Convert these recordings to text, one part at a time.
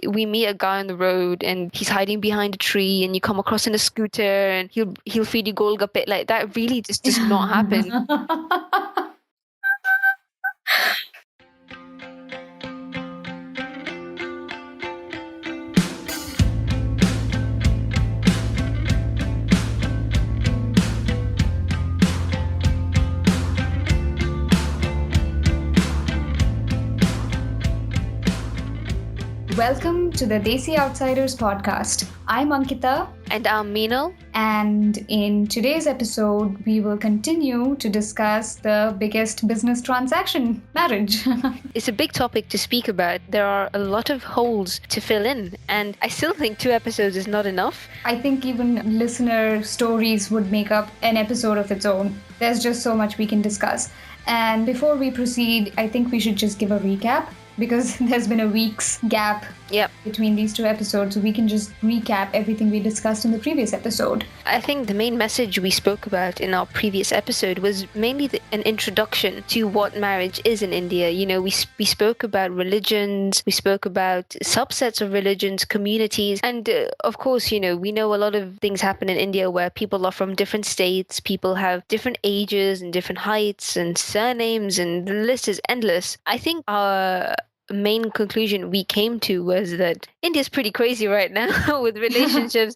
we meet a guy on the road and he's hiding behind a tree, and you come across in a scooter and he'll feed you golgappe. Like, that really just does not happen. Welcome to the Desi Outsiders podcast. I'm Ankita. And I'm Meenal. And in today's episode, we will continue to discuss the biggest business transaction, marriage. It's a big topic to speak about. There are a lot of holes to fill in, and I still think 2 episodes is not enough. I think even listener stories would make up an episode of its own. There's just so much we can discuss. And before we proceed, I think we should just give a recap, because there's been a week's gap between these 2 episodes, so we can just recap everything we discussed in the previous episode. I think the main message we spoke about in our previous episode was mainly an introduction to what marriage is in India. You know, we spoke about religions, we spoke about subsets of religions, communities, and of course, you know, we know a lot of things happen in India where people are from different states, people have different ages and different heights and surnames, and the list is endless. I think our main conclusion we came to was that India's pretty crazy right now with relationships.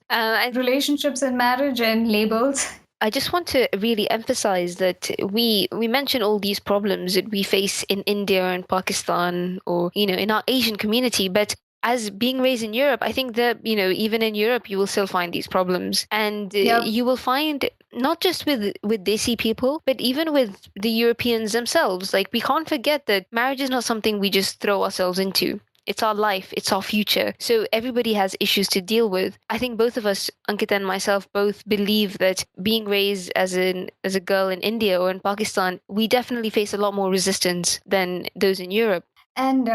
Relationships and marriage and labels. I just want to really emphasize that we mention all these problems that we face in India and Pakistan, or, you know, in our Asian community, but as being raised in Europe, I think that, you know, even in Europe, you will still find these problems. And you will find not just with Desi people, but even with the Europeans themselves. Like, we can't forget that marriage is not something we just throw ourselves into. It's our life. It's our future. So everybody has issues to deal with. I think both of us, Ankita and myself, both believe that being raised as a girl in India or in Pakistan, we definitely face a lot more resistance than those in Europe. And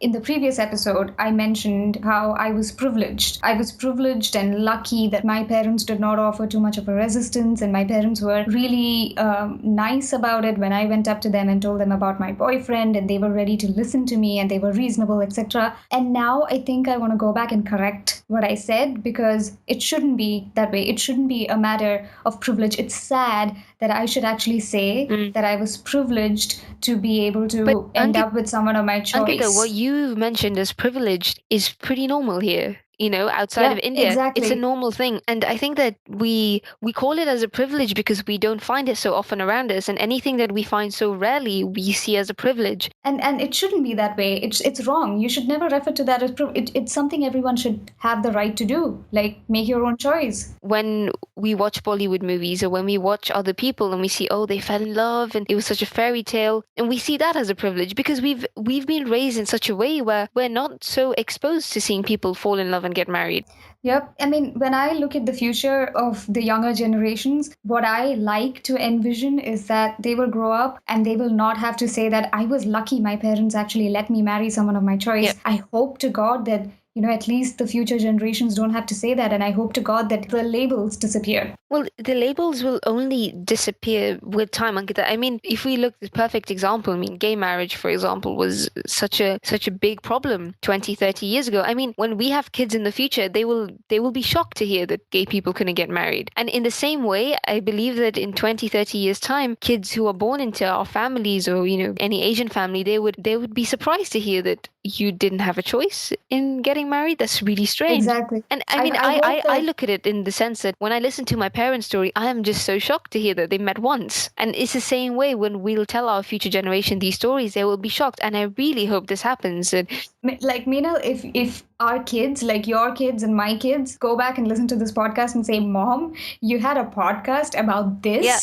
in the previous episode, I mentioned how I was privileged. I was privileged and lucky that my parents did not offer too much of a resistance, and my parents were really nice about it when I went up to them and told them about my boyfriend, and they were ready to listen to me and they were reasonable, etc. And now I think I want to go back and correct what I said, because it shouldn't be that way. It shouldn't be a matter of privilege. It's sad that I should actually say that I was privileged to be able to end up with someone of my choice. Ankita, what you mentioned as privileged is pretty normal here. You know, outside of India, exactly. It's a normal thing. And I think that we call it as a privilege because we don't find it so often around us. And anything that we find so rarely, we see as a privilege. And it shouldn't be that way. It's wrong. You should never refer to that as it's something everyone should have the right to do. Like, make your own choice. When we watch Bollywood movies, or when we watch other people and we see, oh, they fell in love and it was such a fairy tale, and we see that as a privilege because we've been raised in such a way where we're not so exposed to seeing people fall in love and get married. Yep. I mean, when I look at the future of the younger generations, what I like to envision is that they will grow up and they will not have to say that I was lucky my parents actually let me marry someone of my choice. Yep. I hope to God that, you know, at least the future generations don't have to say that. And I hope to God that the labels disappear. Well, the labels will only disappear with time, Ankita. I mean, if we look at the perfect example, I mean, gay marriage, for example, was such a big problem 20, 30 years ago. I mean, when we have kids in the future, they will be shocked to hear that gay people couldn't get married. And in the same way, I believe that in 20, 30 years' time, kids who are born into our families, or, you know, any Asian family, they would be surprised to hear that you didn't have a choice in getting married. That's really strange. Exactly. And I mean, I look at it in the sense that when I listen to my parents' story, I am just so shocked to hear that they met once. And it's the same way when we'll tell our future generation these stories, they will be shocked. And I really hope this happens. Like, Meenal, if our kids, like your kids and my kids, go back and listen to this podcast and say, Mom, you had a podcast about this. Yeah.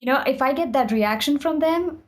You know, if I get that reaction from them,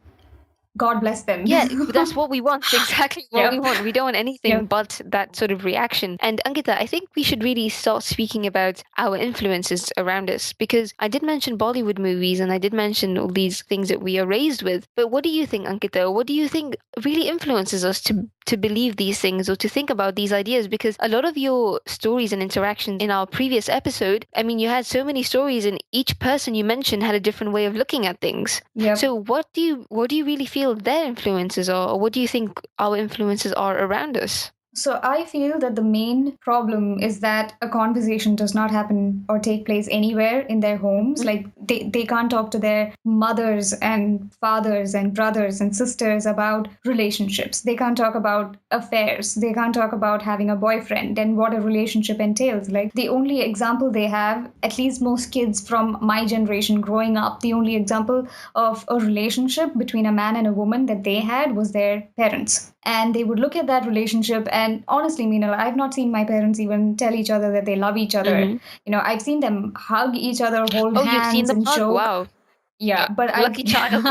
God bless them. Yeah, that's what we want. Exactly what we want. We don't want anything but that sort of reaction. And Ankita, I think we should really start speaking about our influences around us, because I did mention Bollywood movies and I did mention all these things that we are raised with. But what do you think, Ankita? What do you think really influences us to believe these things or to think about these ideas? Because a lot of your stories and interactions in our previous episode, I mean, you had so many stories and each person you mentioned had a different way of looking at things. Yep. So what do you really feel their influences are, or what do you think our influences are around us? So I feel that the main problem is that a conversation does not happen or take place anywhere in their homes. Like they can't talk to their mothers and fathers and brothers and sisters about relationships. They can't talk about affairs. They can't talk about having a boyfriend and what a relationship entails. Like the only example they have, at least most kids from my generation growing up, the only example of a relationship between a man and a woman that they had was their parents. And they would look at that relationship. And honestly, Meenal, I've not seen my parents even tell each other that they love each other. Mm-hmm. I've seen them hug each other, hold Oh, you've seen hands, them and hug? joke. Wow. Yeah, but I've Lucky child.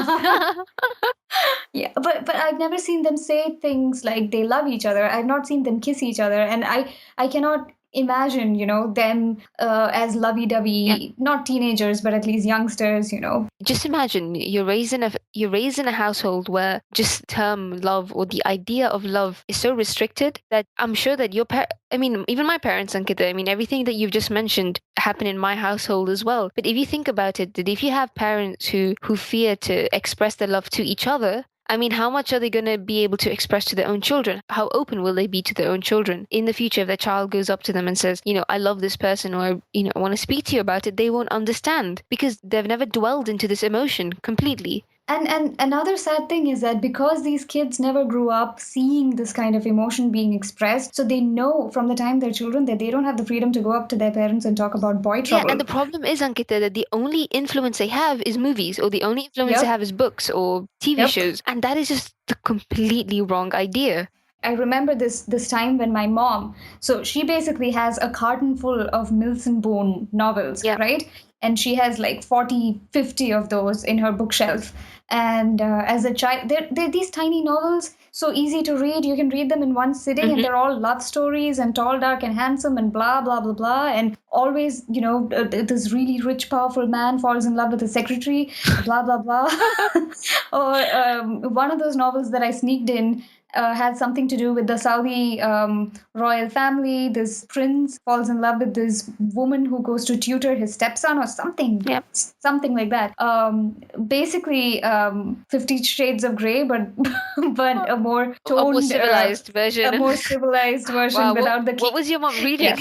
yeah, but I've never seen them say things like they love each other. I've not seen them kiss each other, and I cannot imagine them as Yeah. lovey-dovey, not teenagers, but at least youngsters. Just imagine you're raised in a household where just term love or the idea of love is so restricted that I'm sure that I mean, even my parents, Ankita, I mean, everything that you've just mentioned happened in my household as well. But if you think about it, that if you have parents who fear to express their love to each other, I mean, how much are they going to be able to express to their own children? How open will they be to their own children? In the future, if their child goes up to them and says, I love this person, or, I want to speak to you about it, they won't understand because they've never dwelled into this emotion completely. And another sad thing is that because these kids never grew up seeing this kind of emotion being expressed, so they know from the time they're children that they don't have the freedom to go up to their parents and talk about boy Yeah, and trouble. the problem is, Ankita, that the only influence they have is movies, or the only influence they Yep. have is books or TV Yep. shows. And that is just the completely wrong idea. I remember this time when my mom, so she basically has a carton full of Mills and Boone novels, Yeah. right? And she has like 40, 50 of those in her bookshelf. And as a child, they're these tiny novels, so easy to read. You can read them in one sitting, and they're all love stories and tall, dark, and handsome, and blah, blah, blah, blah. And always, this really rich, powerful man falls in love with the secretary, blah, blah, blah. Or one of those novels that I sneaked in had something to do with the Saudi royal family. This prince falls in love with this woman who goes to tutor his stepson or something. Yep. Something like that. Basically, 50 Shades of Grey, but but a more toned, a more civilized version. a more civilized version Wow, without the what was your mom reading?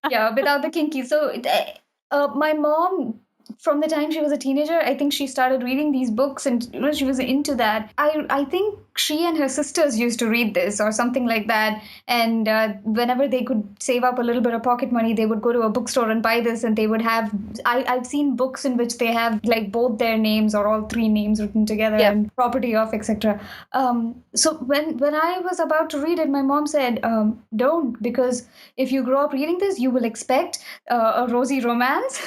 yeah, without the kinky. So my mom, from the time she was a teenager, I think she started reading these books, and she was into that. I think she and her sisters used to read this or something like that. And whenever they could save up a little bit of pocket money, they would go to a bookstore and buy this, and they would have. I've seen books in which they have like both their names or all three names written together, Yeah. and property of, etc. So when I was about to read it, my mom said, "Don't, because if you grow up reading this, you will expect a rosy romance."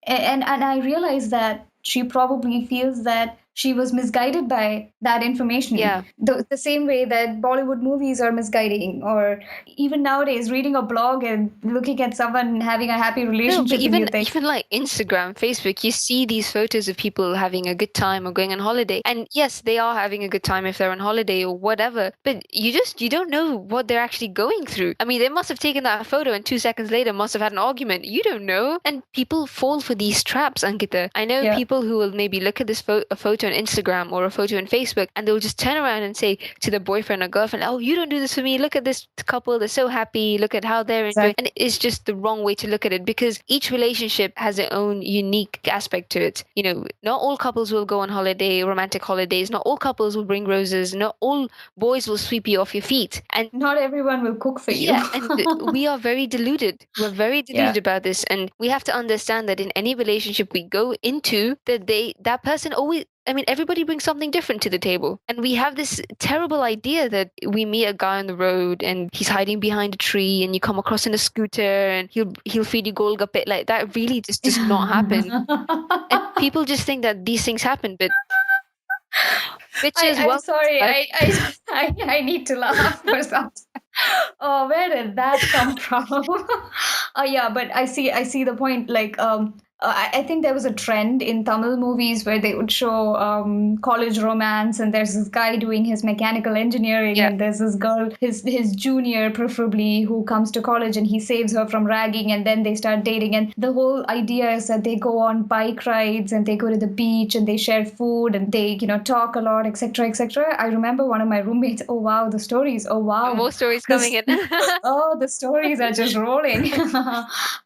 And I realized that she probably feels that she was misguided by that information. Yeah. The same way that Bollywood movies are misguiding, or even nowadays reading a blog and looking at someone having a happy No, relationship, but and you think, even like Instagram, Facebook, you see these photos of people having a good time or going on holiday. And yes, they are having a good time if they're on holiday or whatever, but you don't know what they're actually going through. I mean, they must have taken that photo and 2 seconds later must have had an argument. You don't know. And people fall for these traps, Ankita. I know Yeah. people who will maybe look at this a photo on Instagram or a photo on Facebook, and they'll just turn around and say to their boyfriend or girlfriend, "Oh, you don't do this for me. Look at this couple. They're so happy. Look at how they're enjoying." Exactly. And it's just the wrong way to look at it, because each relationship has their own unique aspect to it. Not all couples will go on holiday, romantic holidays. Not all couples will bring roses. Not all boys will sweep you off your feet. And Not everyone will cook for you. yeah, and we are very deluded. We're very deluded about this, and we have to understand that in any relationship we go into, that person always. I mean, everybody brings something different to the table, and we have this terrible idea that we meet a guy on the road and he's hiding behind a tree, and you come across in a scooter and he'll feed you golgappe. Like that really just does not happen. And people just think that these things happen, but bitches, I'm sorry. welcome. I need to laugh for something. Oh, where did that come from? Yeah, but I see the point. Like, I think there was a trend in Tamil movies where they would show college romance, and there's this guy doing his mechanical engineering, Yeah. and there's this girl, his junior preferably, who comes to college and he saves her from ragging, and then they start dating. And the whole idea is that they go on bike rides and they go to the beach and they share food and they, talk a lot, etc., etc. I remember one of my roommates. Oh wow, the stories! Oh wow, More stories coming this. in. Oh, the stories are just rolling.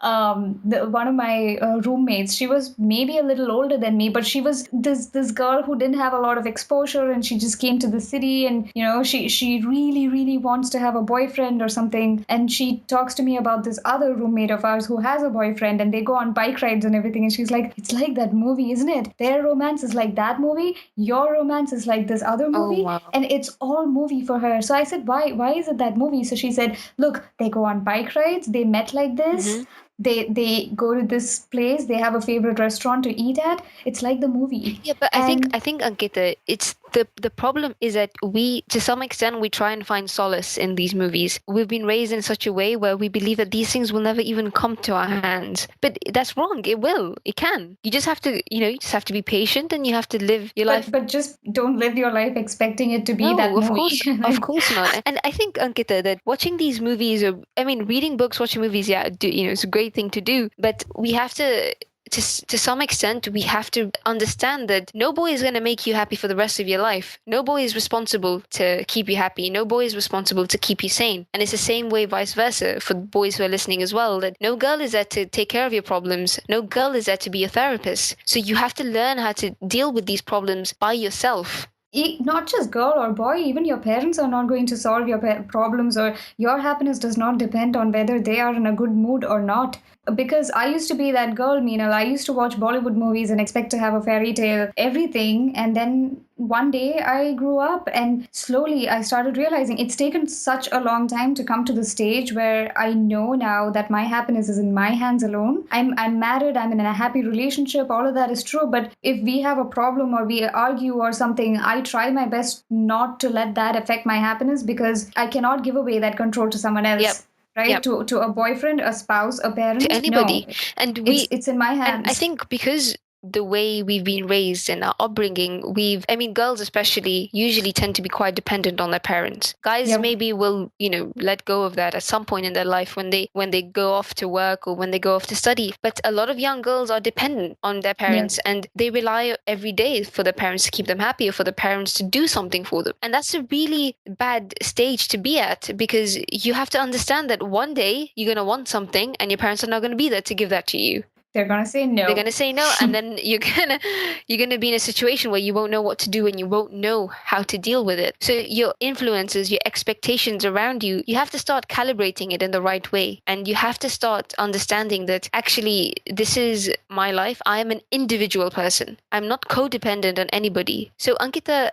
One of my roommates, she was maybe a little older than me, but she was this girl who didn't have a lot of exposure, and she just came to the city, and she really really wants to have a boyfriend or something, and she talks to me about this other roommate of ours who has a boyfriend, and they go on bike rides and everything, and she's like, it's like that movie, isn't it? Their romance is like that movie, your romance is like this other Oh, movie, wow. and it's all movie for her. So I said, why is it that movie? So she said, look, they go on bike rides, they met like this, they go to this place, they have a favorite restaurant to eat at. It's like the movie. Yeah, but And I think Ankita, it's the problem is that we, to some extent, we try and find solace in these movies. We've been raised in such a way where we believe that these things will never even come to our hands. But that's wrong. It will. It can. You just have to, you just have to be patient, and you have to live your life. but just don't live your life expecting it to be that No, movie. of course not. And I think, Ankita, that watching these movies, or I mean, reading books, watching movies, yeah, it's a great thing to do. But we have to some extent, we have to understand that no boy is going to make you happy for the rest of your life. No boy is responsible to keep you happy. No boy is responsible to keep you sane. And it's the same way, vice versa, for boys who are listening as well, that no girl is there to take care of your problems. No girl is there to be a therapist. So you have to learn how to deal with these problems by yourself. Not just girl or boy, even your parents are not going to solve your problems, or your happiness does not depend on whether they are in a good mood or not. Because I used to be that girl, Meenal. I used to watch Bollywood movies and expect to have a fairy tale, everything. And then one day I grew up, and slowly I started realizing it's taken such a long time to come to the stage where I know now that my happiness is in my hands alone. I'm married, I'm in a happy relationship, all of that is true. But if we have a problem or we argue or something, I try my best not to let that affect my happiness, because I cannot give away that control to someone else. Yep. Right? Yep. To a boyfriend, a spouse, a parent. To anybody. No. And It's in my hands. and I think because the way we've been raised and our upbringing, I mean, girls especially usually tend to be quite dependent on their parents. Guys Yep. maybe will, let go of that at some point in their life when they go off to work or when they go off to study. But a lot of young girls are dependent on their parents, and they rely every day for their parents to keep them happy, or for the parents to do something for them. And that's a really bad stage to be at, because you have to understand that one day you're going to want something and your parents are not going to be there to give that to you. They're gonna say no. They're gonna say no, and then you're gonna be in a situation where you won't know what to do and you won't know how to deal with it. So your influences, your expectations around you, you have to start calibrating it in the right way, and you have to start understanding that actually this is my life. I am an individual person. I'm not codependent on anybody. So Ankita,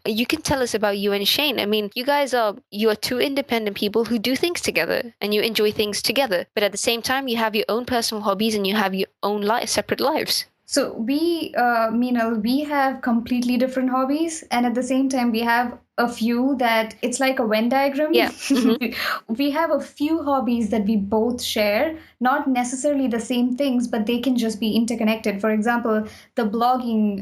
you can tell us about you and Shane. I mean, you are two independent people who do things together and you enjoy things together, but at the same time you have your own personal hobbies and you have your own separate lives. So Meenal, we have completely different hobbies, and at the same time, we have a few that it's like a Venn diagram. Yeah. Mm-hmm. We have a few hobbies that we both share, not necessarily the same things, but they can just be interconnected. For example, the blogging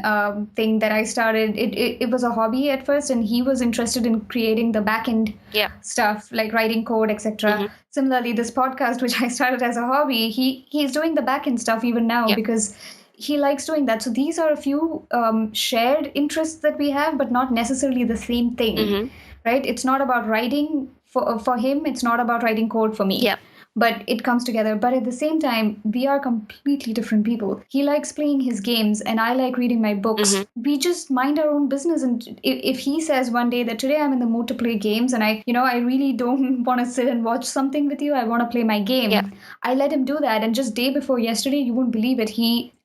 thing that I started, it was a hobby at first, and he was interested in creating the backend stuff, like writing code, etc. Mm-hmm. Similarly, this podcast, which I started as a hobby, he's doing the backend stuff even now because he likes doing that. So these are a few shared interests that we have, but not necessarily the same thing, right? It's not about writing for him. It's not about writing code for me. Yeah. But it comes together. But at the same time, we are completely different people. He likes playing his games and I like reading my books. We just mind our own business. And if he says one day that today I'm in the mood to play games and I really don't want to sit and watch something with you, I want to play my game. I let him do that. And just day before yesterday, you won't believe it,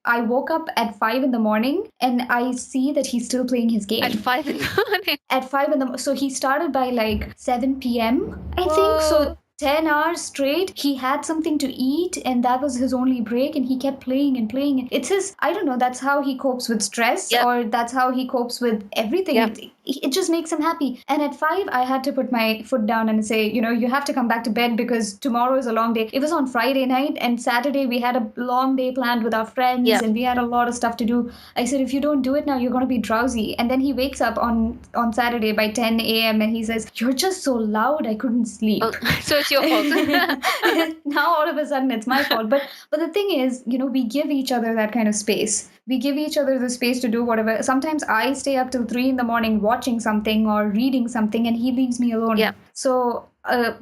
I woke up at 5 in the morning and I see that he's still playing his game. At 5 in the morning? At 5 in the morning. So he started by like 7 p.m., I think. So 10 hours straight, he had something to eat and that was his only break and he kept playing and playing. It's his, I don't know, that's how he copes with stress or that's how he copes with everything. it just makes him happy. And at 5, I had to put my foot down and say, you have to come back to bed because tomorrow is a long day. It was on Friday night, and Saturday we had a long day planned with our friends, Yeah. and we had a lot of stuff to do. I said, if you don't do it now, you're going to be drowsy. And then he wakes up on Saturday by 10 a.m. and he says, you're just so loud, I couldn't sleep. Oh, so it's your fault. Now all of a sudden it's my fault. But the thing is, we give each other that kind of space. We give each other the space to do whatever. Sometimes I stay up till 3 in the morning watching something or reading something, and he leaves me alone. Yeah. So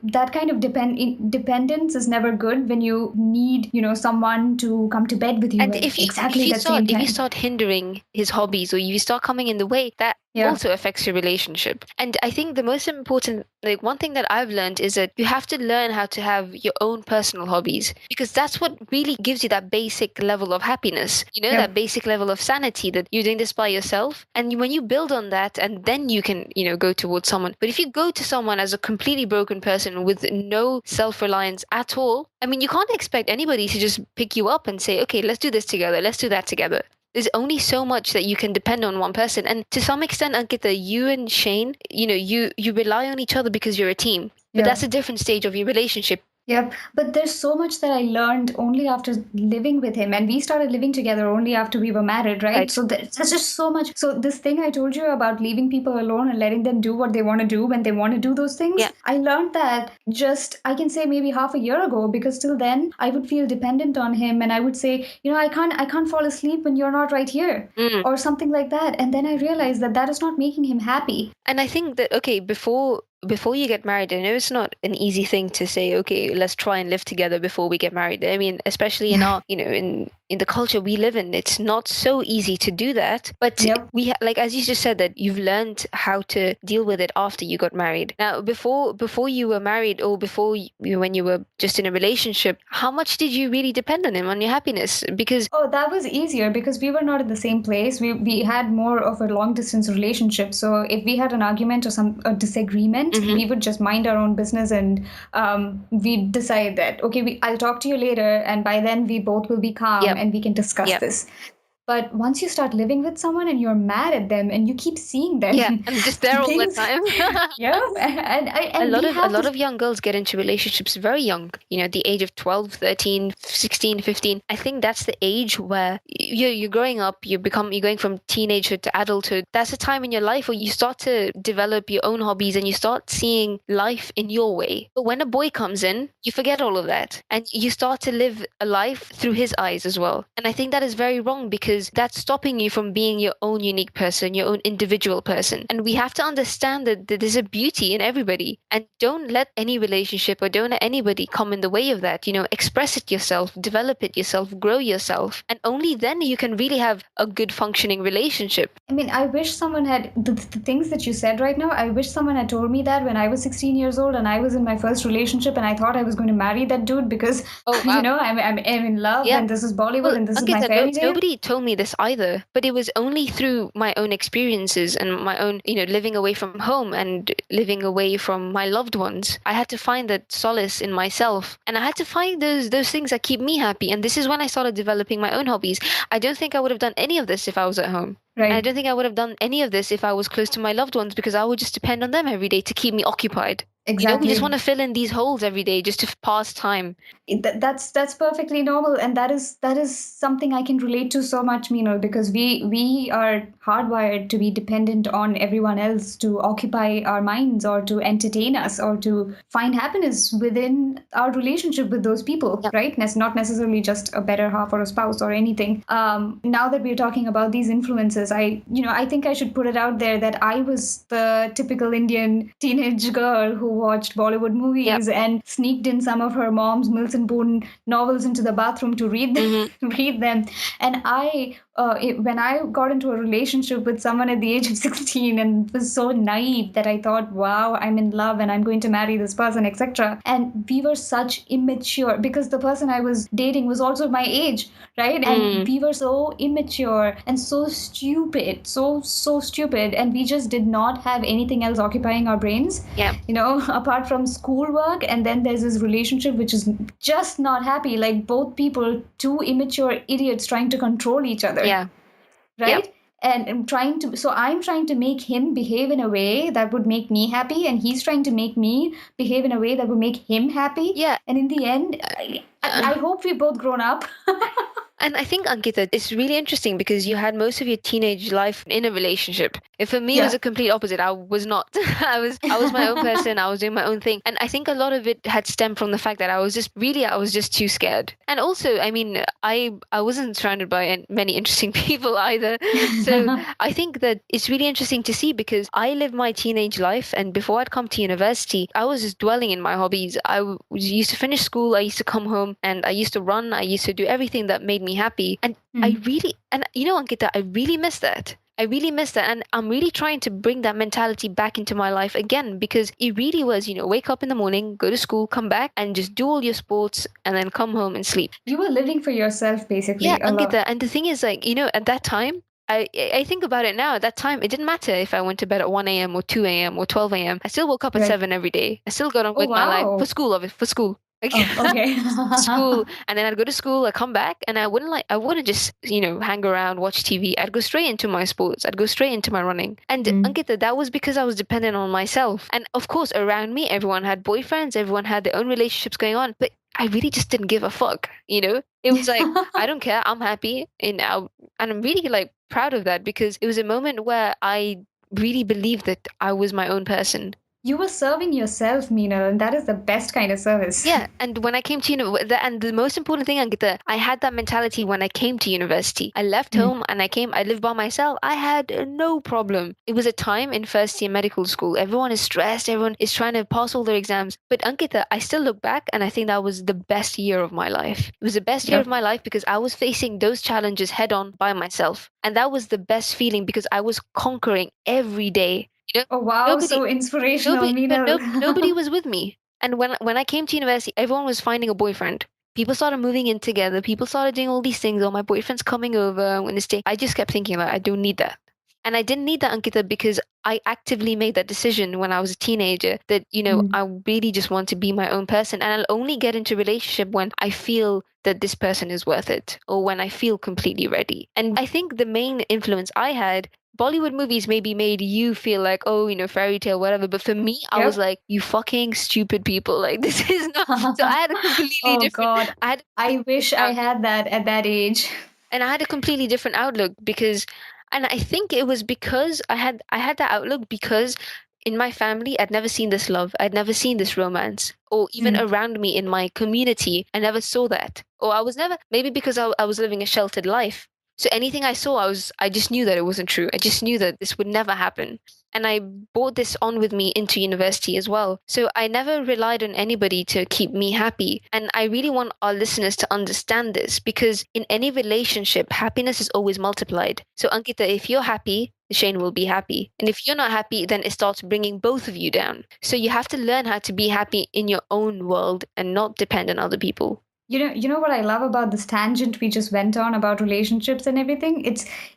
that kind of dependence is never good when you need, someone to come to bed with you And at if you exactly that same time. if you start hindering his hobbies, or you start coming in the way, that also affects your relationship. And I think the most important, one thing that I've learned is that you have to learn how to have your own personal hobbies, because that's what really gives you that basic level of happiness, that basic level of sanity, that you're doing this by yourself. And when you build on that, and then you can, go towards someone. But if you go to someone as a completely broken person with no self-reliance at all, I mean, you can't expect anybody to just pick you up and say, okay, let's do this together, let's do that together. There's only so much that you can depend on one person. And to some extent, Ankita, you and Shane, you rely on each other because you're a team. But that's a different stage of your relationship. Yep. But there's so much that I learned only after living with him. And we started living together only after we were married, right? So there's just so much. So this thing I told you about leaving people alone and letting them do what they want to do when they want to do those things, I learned that I can say maybe half a year ago, because till then I would feel dependent on him, and I would say, I can't fall asleep when you're not right here, or something like that. And then I realized that is not making him happy. And I think that, okay, before you get married, I know it's not an easy thing to say, okay, let's try and live together before we get married. I mean, especially in our, in the culture we live in, it's not so easy to do that. But we as you just said, that you've learned how to deal with it after you got married. Now, before you were married, or when you were just in a relationship, how much did you really depend on him, on your happiness? Because that was easier because we were not in the same place. We had more of a long distance relationship. So if we had an argument or a disagreement, we would just mind our own business, and we'd decide that, okay, I'll talk to you later, and by then we both will be calm and we can discuss this. But once you start living with someone and you're mad at them and you keep seeing them, and just there all the time. And a lot of young girls get into relationships very young, at the age of 12, 13, 16, 15. I think that's the age where you're growing up, you're going from teenagehood to adulthood. That's a time in your life where you start to develop your own hobbies and you start seeing life in your way. But when a boy comes in, you forget all of that and you start to live a life through his eyes as well. And I think that is very wrong, because that's stopping you from being your own unique person, your own individual person. And we have to understand that there's a beauty in everybody, and don't let any relationship or don't let anybody come in the way of that. Express it yourself, develop it yourself, grow yourself, and only then you can really have a good functioning relationship. I mean, I wish someone had the things that you said right now. I wish someone had told me that when I was 16 years old and I was in my first relationship and I thought I was going to marry that dude because I'm in love and this is Bollywood and this is my fairy tale. Nobody told me this either, but it was only through my own experiences and my own, living away from home and living away from my loved ones. I had to find that solace in myself, and I had to find those things that keep me happy. And this is when I started developing my own hobbies. I don't think I would have done any of this if I was at home. Right. And I don't think I would have done any of this if I was close to my loved ones, because I would just depend on them every day to keep me occupied. Exactly. We just want to fill in these holes every day just to pass time. That's perfectly normal, and that is something I can relate to so much, Meenal, because we are hardwired to be dependent on everyone else to occupy our minds or to entertain us or to find happiness within our relationship with those people, right? Not necessarily just a better half or a spouse or anything. Now that we're talking about these influences, I think I should put it out there that I was the typical Indian teenage girl who watched Bollywood movies and sneaked in some of her mom's Milton Boone novels into the bathroom to read them. And when I got into a relationship with someone at the age of 16 and was so naive that I thought, wow, I'm in love and I'm going to marry this person, etc. And we were such immature, because the person I was dating was also my age, right? And we were so immature and so stupid, so stupid. And we just did not have anything else occupying our brains, apart from schoolwork. And then there's this relationship which is just not happy, like both people, two immature idiots trying to control each other. Yeah. Right? Yep. and I'm trying to make him behave in a way that would make me happy, and he's trying to make me behave in a way that would make him happy. Yeah. And in the end, I hope we both grown up. And I think, Ankita, it's really interesting because you had most of your teenage life in a relationship. And for me, it was Yeah. a complete opposite. I was not. I was my own person. I was doing my own thing. And I think a lot of it had stemmed from the fact that I was just too scared. And also, I mean, I wasn't surrounded by many interesting people either. So I think that it's really interesting to see because I lived my teenage life, and before I'd come to university, I was just dwelling in my hobbies. Used to finish school, I used to come home, and I used to run. I used to do everything that made me happy. And Ankita, I really miss that. I really miss that. And I'm really trying to bring that mentality back into my life again because it really was, wake up in the morning, go to school, come back, and just do all your sports, and then come home and sleep. You were living for yourself, basically, Yeah, a lot. Ankita. And the thing is, like, at that time, I think about it now. At that time, it didn't matter if I went to bed at 1 a.m. or 2 a.m. or 12 a.m. I still woke up at Right. 7 every day. I still got on Oh, with my life wow. for school, of it, for school. Oh, okay. School, and then I'd go to school, I'd come back, and I wouldn't just, hang around, watch TV. I'd go straight into my sports. I'd go straight into my running. And Ankita, that was because I was dependent on myself. And of course, around me, everyone had boyfriends, everyone had their own relationships going on, but I really just didn't give a fuck, It was like, I don't care, I'm happy, and I'm really like proud of that because it was a moment where I really believed that I was my own person. You were serving yourself, Meenal, and that is the best kind of service. Yeah, and when I came to and the most important thing, Ankita, I had that mentality when I came to university. I left Mm. home and I lived by myself. I had no problem. It was a time in first year medical school. Everyone is stressed, everyone is trying to pass all their exams. But Ankita, I still look back and I think that was the best year of my life. It was the best year of Yep. my life because I was facing those challenges head on by myself. And that was the best feeling because I was conquering every day. Oh, wow, Nobody so inspirational, nobody Meenal. was with me. And when I came to university, everyone was finding a boyfriend. People started moving in together. People started doing all these things. Oh, my boyfriend's coming over. I'm going to stay. I just kept thinking, like, I don't need that. And I didn't need that, Ankita, because I actively made that decision when I was a teenager that, Mm. I really just want to be my own person. And I'll only get into a relationship when I feel that this person is worth it or when I feel completely ready. And I think the main influence I had, Bollywood movies maybe made you feel like, oh, fairy tale, whatever. But for me, I was Yep. like, you fucking stupid people. Like, this is not. So I had a completely Oh, different, God. I had a I completely wish different I outlook. had that at that age. And I had a completely different outlook because, and I think it was because I had that outlook because in my family, I'd never seen this love. I'd never seen this romance. Or even Mm. around me in my community, I never saw that. Or I was never, maybe because I was living a sheltered life. So anything I saw, I just knew that it wasn't true. I just knew that this would never happen. And I brought this on with me into university as well. So I never relied on anybody to keep me happy. And I really want our listeners to understand this because in any relationship, happiness is always multiplied. So, Ankita, if you're happy, Shane will be happy. And if you're not happy, then it starts bringing both of you down. So you have to learn how to be happy in your own world and not depend on other people. You know what I love about this tangent we just went on about relationships and everything?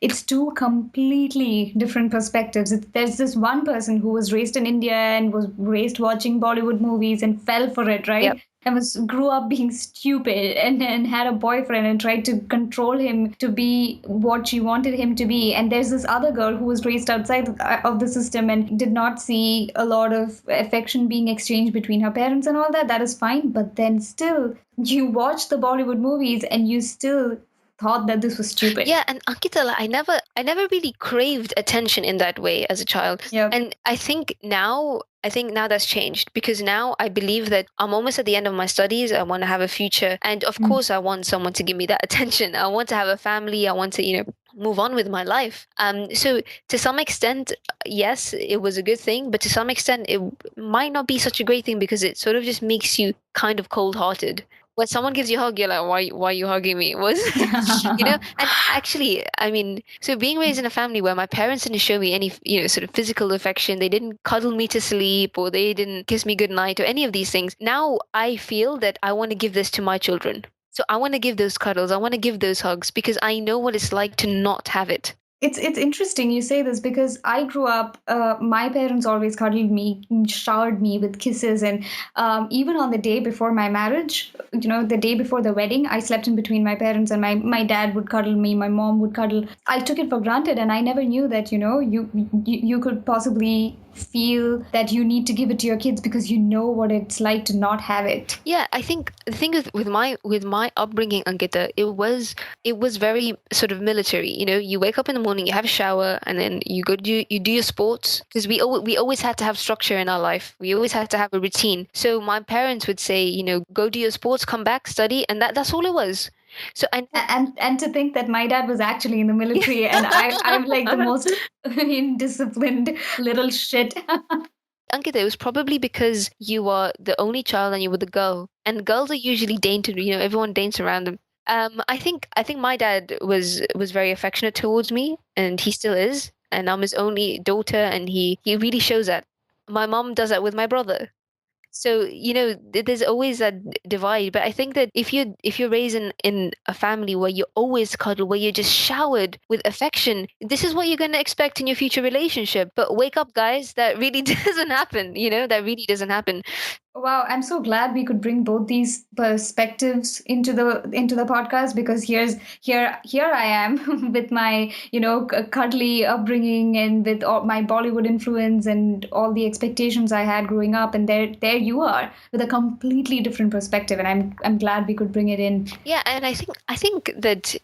It's two completely different perspectives. There's this one person who was raised in India and was raised watching Bollywood movies and fell for it, Yep. right? And grew up being stupid and had a boyfriend and tried to control him to be what she wanted him to be. And there's this other girl who was raised outside of the system and did not see a lot of affection being exchanged between her parents and all that. That is fine, but then still you watch the Bollywood movies and you still thought that this was stupid. Yeah, and Ankita, like, I never really craved attention in that way as a child. Yep. And I think now that's changed because now I believe that I'm almost at the end of my studies. I want to have a future. And of Mm. course, I want someone to give me that attention. I want to have a family. I want to, move on with my life. So to some extent, yes, it was a good thing, but to some extent, it might not be such a great thing because it sort of just makes you kind of cold-hearted. When someone gives you a hug, you're like, why are you hugging me? Was and actually, I mean, so being raised in a family where my parents didn't show me any, sort of physical affection, they didn't cuddle me to sleep or they didn't kiss me goodnight or any of these things. Now I feel that I want to give this to my children. So I want to give those cuddles, I want to give those hugs because I know what it's like to not have it. It's interesting you say this because I grew up. My parents always cuddled me, showered me with kisses, and even on the day before my marriage, the day before the wedding, I slept in between my parents, and my dad would cuddle me, my mom would cuddle. I took it for granted, and I never knew that you could possibly feel that you need to give it to your kids because you know what it's like to not have it. Yeah, I think the thing is with my upbringing, Ankita, it was very sort of military. You wake up in the morning, you have a shower, and then you do your sports because we always had to have structure in our life. We always had to have a routine. So my parents would say, go do your sports, come back, study, and that's all it was. So I And to think that my dad was actually in the military, and I'm like the most indisciplined little shit. Ankita, it was probably because you are the only child and you were the girl, and girls are usually dainted. Everyone daints around them. I think my dad was very affectionate towards me, and he still is. And I'm his only daughter, and he really shows that. My mom does that with my brother. So, there's always that divide. But I think that if you're raised in a family where you always cuddle, where you're just showered with affection, this is what you're going to expect in your future relationship. But wake up, guys, that really doesn't happen. That really doesn't happen. Wow, I'm so glad we could bring both these perspectives into the podcast because here I am with my cuddly upbringing and with all my Bollywood influence and all the expectations I had growing up, and there you are with a completely different perspective, and I'm glad we could bring it in. Yeah, and I think that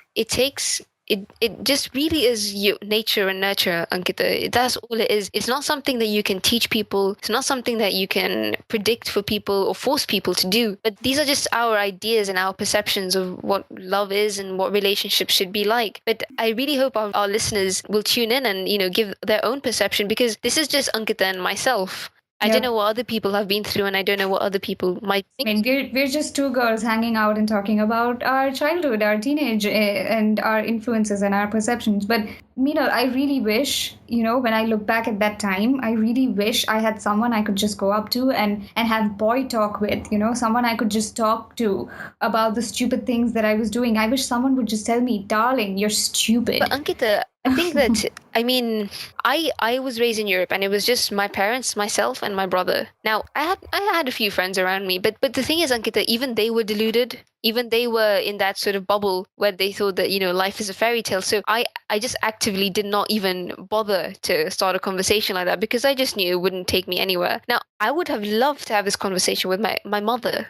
it just really is you nature and nurture, Ankita. That's all it is. It's not something that you can teach people. It's not something that you can predict for people or force people to do. But these are just our ideas and our perceptions of what love is and what relationships should be like. But I really hope our listeners will tune in and give their own perception, because this is just Ankita and myself. I don't Yeah. know what other people have been through, and I don't know what other people might I think. mean, we're just two girls hanging out and talking about our childhood, our teenage, and our influences and our perceptions. But I really wish, when I look back at that time, I really wish I had someone I could just go up to and have boy talk with. Someone I could just talk to about the stupid things that I was doing. I wish someone would just tell me, "Darling, you're stupid." But Ankita, I think that I mean I was raised in Europe, and it was just my parents, myself, and my brother. Now I had a few friends around me, but the thing is, Ankita, even they were deluded. Even they were in that sort of bubble where they thought that life is a fairy tale. So I just actively did not even bother to start a conversation like that, because I just knew it wouldn't take me anywhere. Now I would have loved to have this conversation with my mother.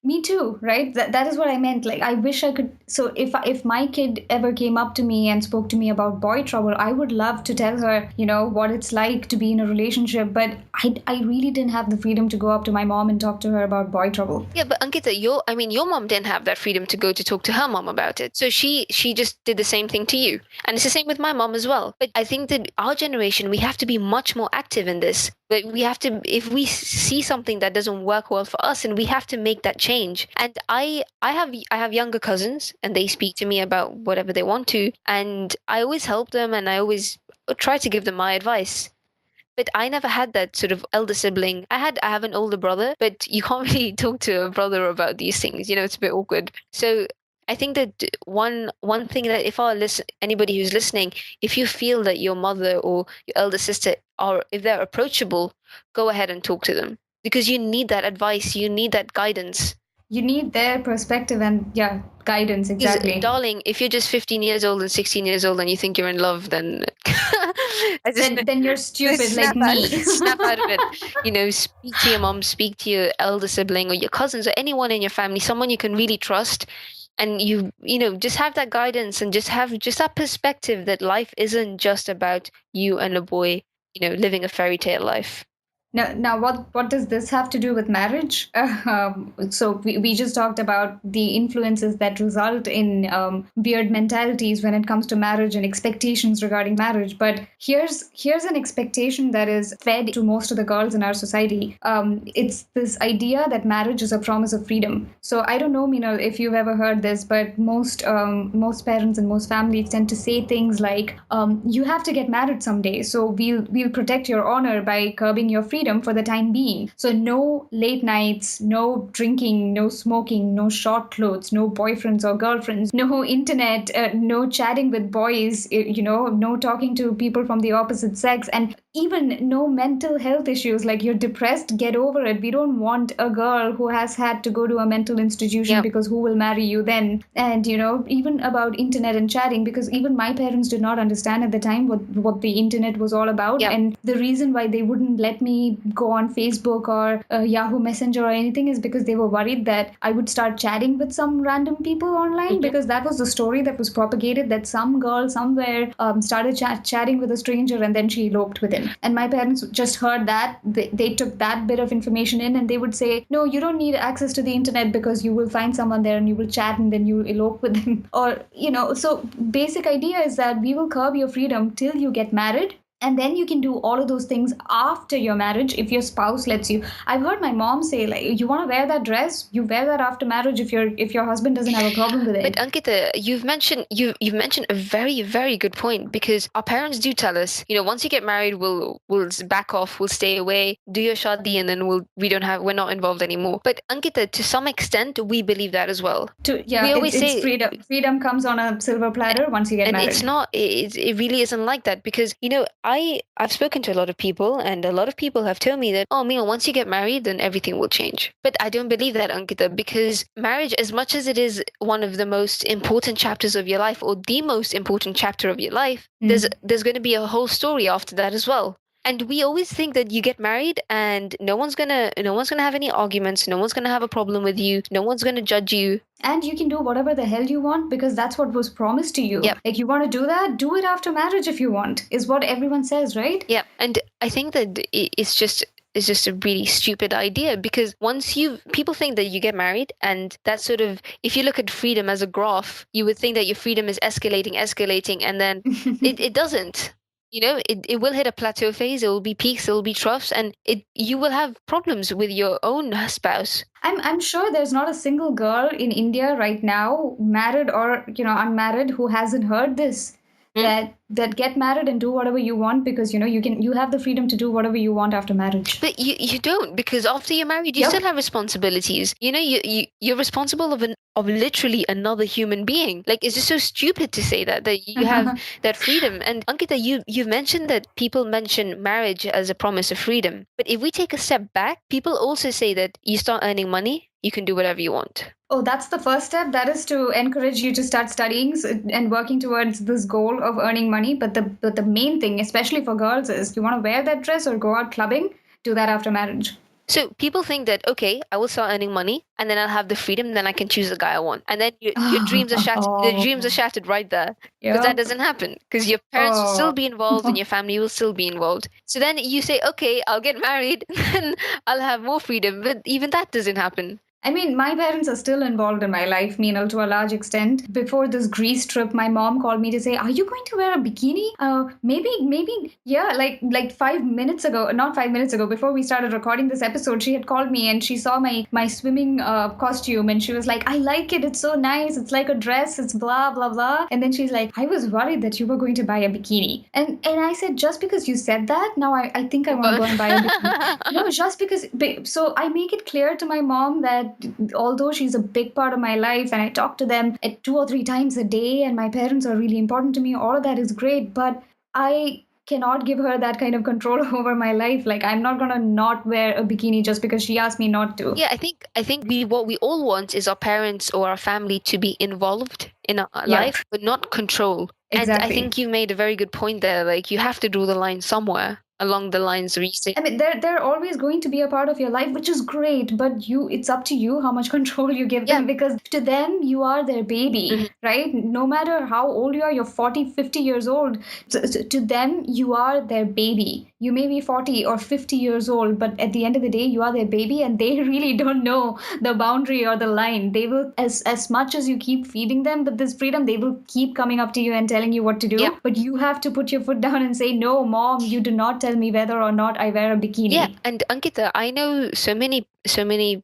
Me too, right? That is what I meant. Like, I wish I could. So if my kid ever came up to me and spoke to me about boy trouble, I would love to tell her, what it's like to be in a relationship. But I really didn't have the freedom to go up to my mom and talk to her about boy trouble. Yeah, but Ankita, your mom didn't have that freedom to go to talk to her mom about it. So she just did the same thing to you. And it's the same with my mom as well. But I think that our generation, we have to be much more active in this. But we have to, if we see something that doesn't work well for us, and we have to make that change. And I have younger cousins, and they speak to me about whatever they want to, and I always help them, and I always try to give them my advice. But I never had that sort of elder sibling. I have an older brother, but you can't really talk to a brother about these things. It's a bit awkward. So I think that one thing that if anybody who's listening, if you feel that your mother or your elder sister are, if they're approachable, go ahead and talk to them, because you need that advice, you need that guidance. You need their perspective and, yeah, guidance, Because, exactly. darling, if you're just 15 years old and 16 years old and you think you're in love, then Then you're stupid like snap out, me. snap out of it. Speak to your mom, speak to your elder sibling or your cousins or anyone in your family, someone you can really trust, and just have that guidance and just have that perspective that life isn't just about you and a boy, living a fairy tale life. Now, what does this have to do with marriage? So we just talked about the influences that result in weird mentalities when it comes to marriage and expectations regarding marriage. But here's an expectation that is fed to most of the girls in our society. It's this idea that marriage is a promise of freedom. So I don't know, Meenal, if you've ever heard this, but most parents and most families tend to say things like, "You have to get married someday, so we'll protect your honor by curbing your freedom." freedom for the time being. So no late nights, no drinking, no smoking, no short clothes, no boyfriends or girlfriends, no internet, no chatting with boys, no talking to people from the opposite sex, and even no mental health issues like you're depressed, get over it. We don't want a girl who has had to go to a mental institution Yep. because who will marry you then? And even about internet and chatting, because even my parents did not understand at the time what the internet was all about. Yep. And the reason why they wouldn't let me go on Facebook or Yahoo Messenger or anything is because they were worried that I would start chatting with some random people online, because that was the story that was propagated, that some girl somewhere started chatting with a stranger and then she eloped with him. And my parents just heard that. They took that bit of information in, and they would say, no, you don't need access to the internet because you will find someone there and you will chat and then you elope with them. Or, so basic idea is that we will curb your freedom till you get married. And then you can do all of those things after your marriage if your spouse lets you. I've heard my mom say, like, you want to wear that dress, you wear that after marriage if your husband doesn't have a problem with it. But Ankita, you've mentioned a very, very good point, because our parents do tell us, once you get married, we'll back off, we'll stay away, do your shadi, and then we're not involved anymore. But Ankita, to some extent, we believe that as well. We always say freedom. Freedom comes on a silver platter once you get married. And it's not. It really isn't like that, because I've spoken to a lot of people, and a lot of people have told me that, oh, Mia, once you get married, then everything will change. But I don't believe that, Ankita, because marriage, as much as it is one of the most important chapters of your life, or the most important chapter of your life, there's going to be a whole story after that as well. And we always think that you get married and no one's gonna have any arguments, no one's gonna have a problem with you, no one's gonna judge you. And you can do whatever the hell you want because that's what was promised to you. Yep. Like, you want to do that, do it after marriage if you want, is what everyone says, right? Yeah. And I think that it's just a really stupid idea, because people think that you get married, and that's sort of, if you look at freedom as a graph, you would think that your freedom is escalating, and then it doesn't. It will hit a plateau phase, it will be peaks, it will be troughs, and you will have problems with your own spouse. I'm sure there's not a single girl in India right now, married or unmarried, who hasn't heard this. That get married and do whatever you want, because you have the freedom to do whatever you want after marriage. But you don't, because after you're married, you still have responsibilities. You're responsible of literally another human being. Like, it's just so stupid to say that you have that freedom. And Ankita, you mentioned that people mention marriage as a promise of freedom. But if we take a step back, people also say that you start earning money, you can do whatever you want. Oh, that's the first step. That is to encourage you to start studying and working towards this goal of earning money. But the main thing, especially for girls, is you want to wear that dress or go out clubbing, do that after marriage. So people think that, okay, I will start earning money and then I'll have the freedom, then I can choose the guy I want. And then your dreams are shattered. The dreams are shattered right there. Because that doesn't happen. Because your parents will still be involved and your family will still be involved. So then you say, okay, I'll get married and I'll have more freedom. But even that doesn't happen. I mean, my parents are still involved in my life, Meenal, to a large extent. Before this Greece trip, my mom called me to say, are you going to wear a bikini? Maybe, yeah, like 5 minutes ago, not 5 minutes ago, before we started recording this episode, she had called me and she saw my swimming costume and she was like, I like it, it's so nice, it's like a dress, it's blah, blah, blah. And then she's like, I was worried that you were going to buy a bikini. And I said, just because you said that, now I think I want to go and buy a bikini. No, just because, so I make it clear to my mom that although she's a big part of my life and I talk to them at 2 or 3 times a day and my parents are really important to me, all of that is great, but I cannot give her that kind of control over my life. Like, I'm not gonna not wear a bikini just because she asked me not to. Yeah, I think what we all want is our parents or our family to be involved in our life, but not control. Exactly. And I think you made a very good point there. Like, you have to draw the line somewhere along the lines where you say, I mean, they're always going to be a part of your life, which is great, but it's up to you how much control you give them, because to them you are their baby, right? No matter how old you are, you're 40, 50 years old, to them you are their baby. You may be 40 or 50 years old, but at the end of the day you are their baby, and they really don't know the boundary or the line. They will, as much as you keep feeding them with this freedom, they will keep coming up to you and telling you what to do, but you have to put your foot down and say, no, mom, you do not tell me whether or not I wear a bikini. Yeah, and Ankita, I know so many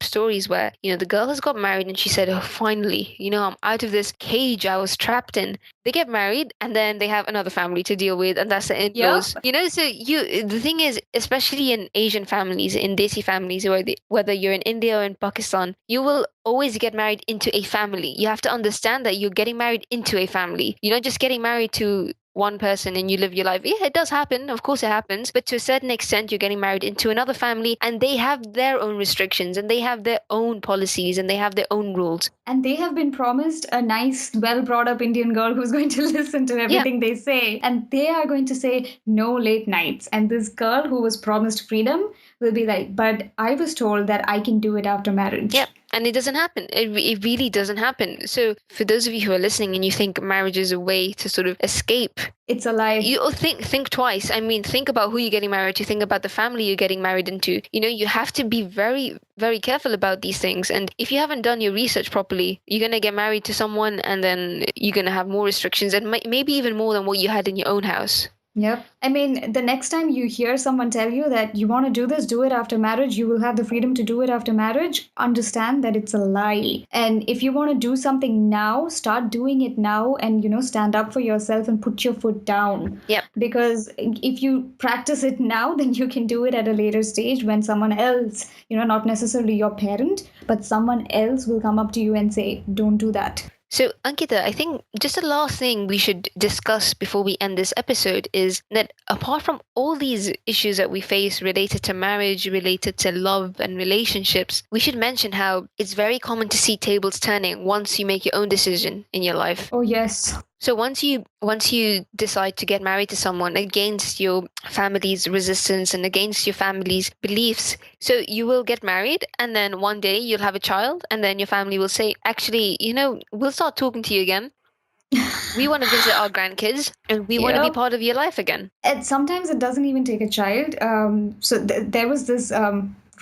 stories where, the girl has got married and she said, oh, finally, I'm out of this cage I was trapped in. They get married and then they have another family to deal with, and that's the in-laws. So the thing is, especially in Asian families, in Desi families, whether you're in India or in Pakistan, you will always get married into a family. You have to understand that you're getting married into a family. You're not just getting married to one person and you live your life. Yeah, it does happen. Of course it happens. But to a certain extent, you're getting married into another family and they have their own restrictions and they have their own policies and they have their own rules. And they have been promised a nice, well brought up Indian girl who's going to listen to everything they say. And they are going to say no late nights. And this girl who was promised freedom will be like, but I was told that I can do it after marriage. Yeah. And it doesn't happen. It really doesn't happen. So for those of you who are listening and you think marriage is a way to sort of escape, it's a lie. You think twice. I mean, think about who you're getting married to. Think about the family you're getting married into. You know, you have to be very, very careful about these things. And if you haven't done your research properly, you're going to get married to someone and then you're going to have more restrictions and maybe even more than what you had in your own house. Yep. I mean, the next time you hear someone tell you that you want to do this, do it after marriage, you will have the freedom to do it after marriage, understand that it's a lie. And if you want to do something now, start doing it now and, stand up for yourself and put your foot down. Yep. Because if you practice it now, then you can do it at a later stage when someone else, not necessarily your parent, but someone else will come up to you and say, don't do that. So, Ankita, I think just the last thing we should discuss before we end this episode is that apart from all these issues that we face related to marriage, related to love and relationships, we should mention how it's very common to see tables turning once you make your own decision in your life. Oh, yes. So once you decide to get married to someone against your family's resistance and against your family's beliefs, so you will get married and then one day you'll have a child and then your family will say, actually, we'll start talking to you again. We want to visit our grandkids and we want to be part of your life again. And sometimes it doesn't even take a child. So there was this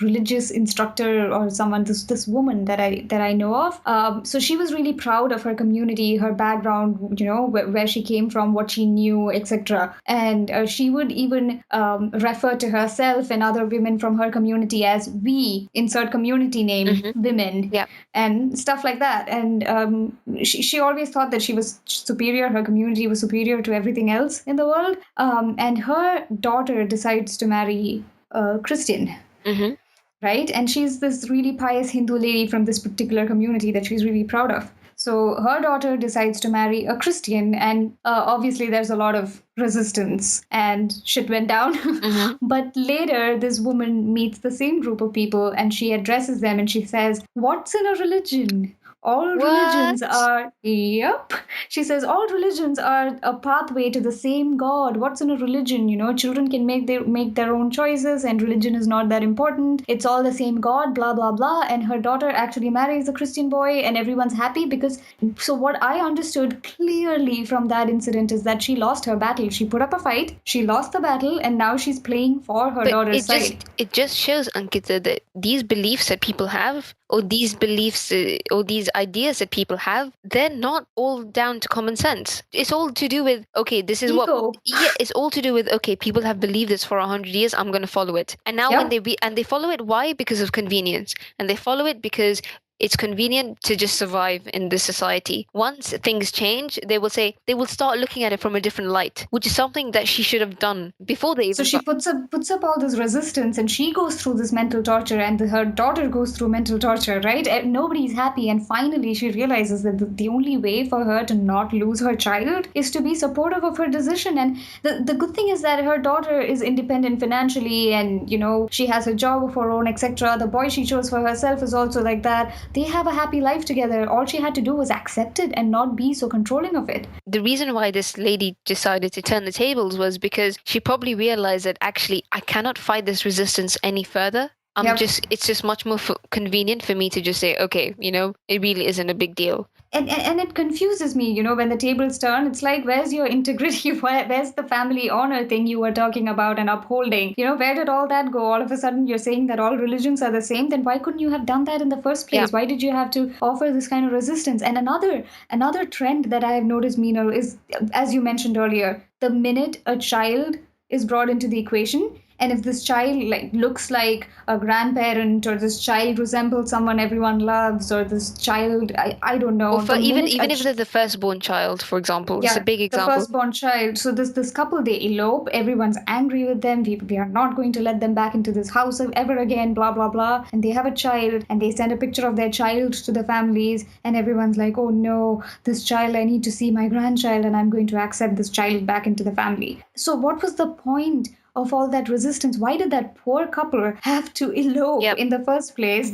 religious instructor or someone, this woman that I know of. So she was really proud of her community, her background, where she came from, what she knew, etc. And she would even refer to herself and other women from her community as we, insert community name, women, and stuff like that. And she always thought that she was superior, her community was superior to everything else in the world. And her daughter decides to marry a Christian. Mm-hmm. Right? And she's this really pious Hindu lady from this particular community that she's really proud of. So her daughter decides to marry a Christian, and obviously there's a lot of resistance and shit went down. Mm-hmm. But later, this woman meets the same group of people and she addresses them and she says, "What's in a religion? All religions are," yep. She says, "all religions are a pathway to the same God. What's in a religion? Children can make their own choices and religion is not that important. It's all the same God, blah, blah, blah." And her daughter actually marries a Christian boy and everyone's happy because, so what I understood clearly from that incident is that she lost her battle. She put up a fight, she lost the battle, and now she's playing for her daughter's side. It just shows, Ankita, that these beliefs that people have, or these beliefs or these ideas that people have, they're not all down to common sense. It's all to do with, okay, this is ego. It's all to do with, okay, people have believed this for 100 years, I'm going to follow it. And now when they follow it, why? Because of convenience. And they follow it because it's convenient to just survive in this society. Once things change, they will start looking at it from a different light, which is something that she should have done before they even. So she puts up all this resistance and she goes through this mental torture and her daughter goes through mental torture, right? And nobody's happy. And finally she realizes that the only way for her to not lose her child is to be supportive of her decision. And the good thing is that her daughter is independent financially and, she has a job of her own, etc. The boy she chose for herself is also like that. They have a happy life together. All she had to do was accept it and not be so controlling of it. The reason why this lady decided to turn the tables was because she probably realized that actually I cannot fight this resistance any further. It's just much more convenient for me to just say, okay, it really isn't a big deal. And it confuses me, when the tables turn. It's like, where's your integrity? Where's the family honor thing you were talking about and upholding? Where did all that go? All of a sudden, you're saying that all religions are the same. Then why couldn't you have done that in the first place? Why did you have to offer this kind of resistance? And another trend that I have noticed, Meenal, is, as you mentioned earlier, the minute a child is brought into the equation, And if this child looks like a grandparent, or this child resembles someone everyone loves, or this child, I don't know. Or for even if they're the firstborn child, for example, it's a big the example. firstborn child. So this couple, they elope. Everyone's angry with them. We are not going to let them back into this house ever again. Blah blah blah. And they have a child, and they send a picture of their child to the families, and everyone's like, "Oh no, this child! I need to see my grandchild, and I'm going to accept this child back into the family." So what was the point of all that resistance? Why did that poor couple have to elope in the first place?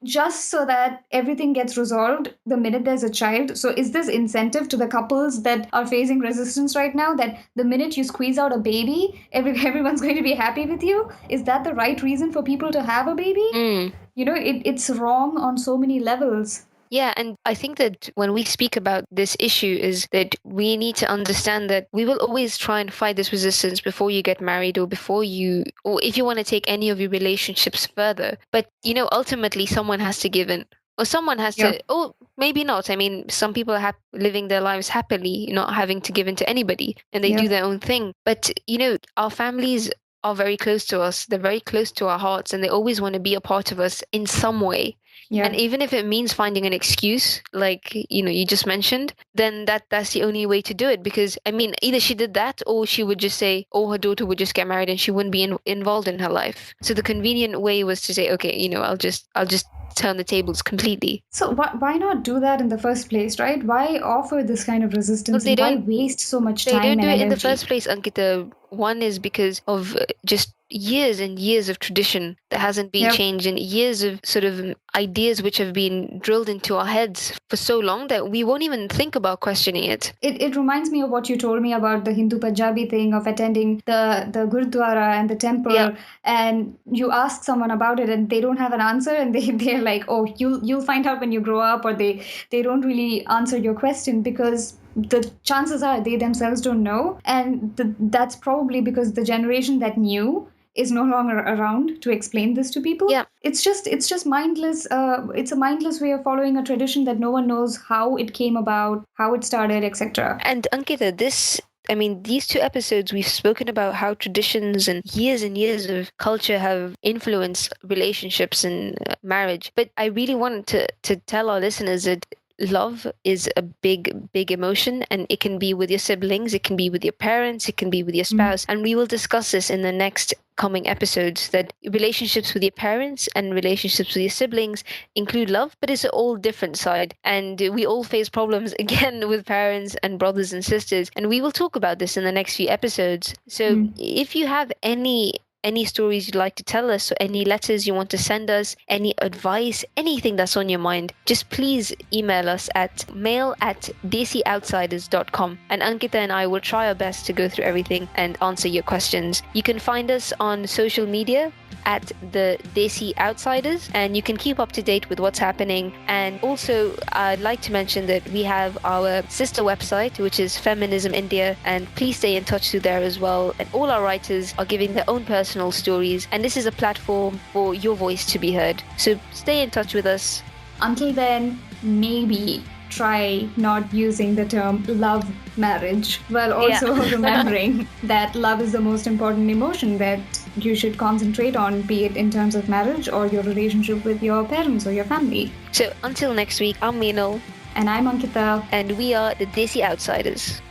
Just so that everything gets resolved the minute there's a child. So is this incentive to the couples that are facing resistance right now, that the minute you squeeze out a baby, everyone's going to be happy with you? Is that the right reason for people to have a baby? It's wrong on so many levels. Yeah, and I think that when we speak about this issue is that we need to understand that we will always try and fight this resistance before you get married, or if you want to take any of your relationships further. But, ultimately someone has to give in. Or someone has to, or maybe not. I mean, some people are living their lives happily, not having to give in to anybody, and they do their own thing. But, our families are very close to us. They're very close to our hearts, and they always want to be a part of us in some way. Yeah. And even if it means finding an excuse, like, you just mentioned, then that's the only way to do it. Because, I mean, either she did that, or she would just say, or her daughter would just get married and she wouldn't be involved in her life. So the convenient way was to say, okay, I'll just turn the tables completely. So why not do that in the first place, right? Why offer this kind of resistance? Well, why waste so much time and energy? They don't do it in the first place, Ankita. One is because of just years and years of tradition that hasn't been changed, and years of sort of ideas which have been drilled into our heads for so long that we won't even think about questioning it. It reminds me of what you told me about the Hindu Punjabi thing of attending the Gurdwara and the temple, and you ask someone about it and they don't have an answer, and they're like, oh, you'll find out when you grow up, or they don't really answer your question because the chances are they themselves don't know, and that's probably because the generation that knew is no longer around to explain this to people. Yeah, it's just mindless. It's a mindless way of following a tradition that no one knows how it came about, how it started, etc. And Ankita, these two episodes, we've spoken about how traditions and years of culture have influenced relationships and marriage. But I really wanted to tell our listeners that love is a big emotion, and it can be with your siblings, it can be with your parents, it can be with your spouse. And we will discuss this in the next coming episodes, that relationships with your parents and relationships with your siblings include love, but it's an all different side. And we all face problems again with parents and brothers and sisters. And we will talk about this in the next few episodes. So if you have any stories you'd like to tell us, or any letters you want to send us, any advice, anything that's on your mind, just please email us at mail@desioutsiders.com, and Ankita and I will try our best to go through everything and answer your questions. You can find us on social media at the Desi Outsiders, and you can keep up to date with what's happening. And also, I'd like to mention that we have our sister website, which is Feminism India, and please stay in touch through there as well. And all our writers are giving their own personal stories, and this is a platform for your voice to be heard. So stay in touch with us. Until then, maybe try not using the term love marriage, while also remembering that love is the most important emotion that you should concentrate on, be it in terms of marriage or your relationship with your parents or your family. So until next week, I'm Meenal. And I'm Ankita. And we are the Desi Outsiders.